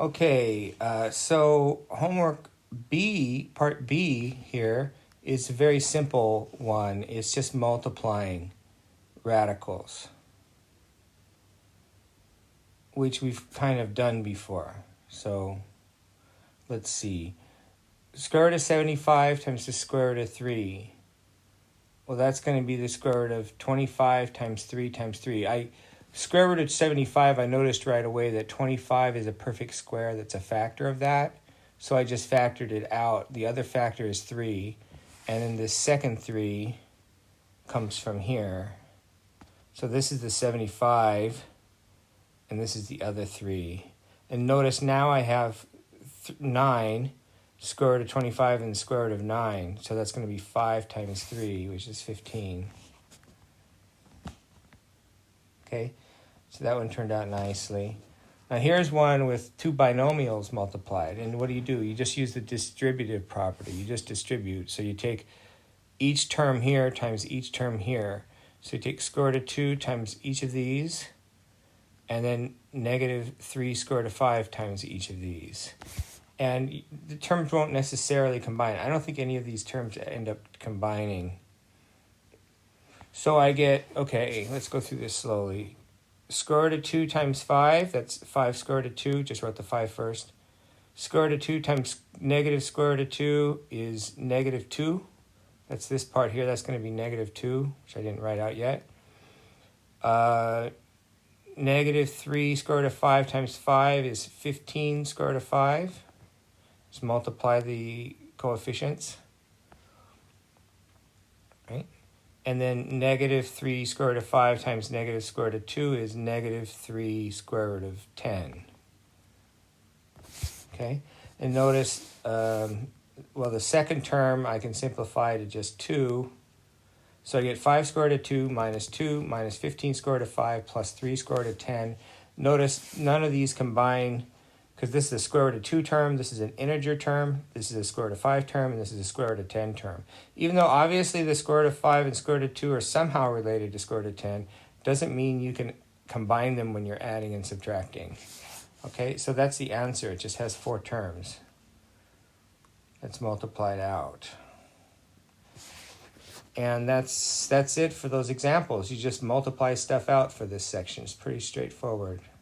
Okay, so homework B, part B here, is a very simple one. It's just multiplying radicals, which we've kind of done before. So let's see. Square root of 75 times the square root of 3. Well, that's going to be the square root of 25 times 3 times 3. Square root of 75, I noticed right away that 25 is a perfect square that's a factor of that. So I just factored it out. The other factor is 3. And then the second 3 comes from here. So this is the 75, and this is the other 3. And notice now I have 9, square root of 25 and the square root of 9. So that's going to be 5 times 3, which is 15. Okay, so that one turned out nicely. Now here's one with two binomials multiplied. And what do? You just use the distributive property. You just distribute. So you take each term here times each term here. So you take square root of 2 times each of these, and then negative 3 square root of 5 times each of these. And the terms won't necessarily combine. I don't think any of these terms end up combining. So I get, okay, let's go through this slowly. Square root of 2 times 5, that's 5 square root of 2, just wrote the 5 first. Square root of 2 times negative square root of 2 is negative 2. That's this part here, that's going to be negative 2, which I didn't write out yet. Negative 3 square root of 5 times 5 is 15 square root of 5. Just multiply the coefficients. Right? And then negative 3 square root of 5 times negative square root of 2 is negative 3 square root of 10. Okay? And notice, well, the second term I can simplify to just 2. So I get 5 square root of 2 minus 15 square root of 5 plus 3 square root of 10. Notice none of these combine, because this is a square root of 2 term, this is an integer term, this is a square root of 5 term, and this is a square root of 10 term. Even though obviously the square root of 5 and square root of 2 are somehow related to square root of 10, doesn't mean you can combine them when you're adding and subtracting. Okay, so that's the answer. It just has 4 terms. That's multiplied out. And that's it for those examples. You just multiply stuff out for this section. It's pretty straightforward.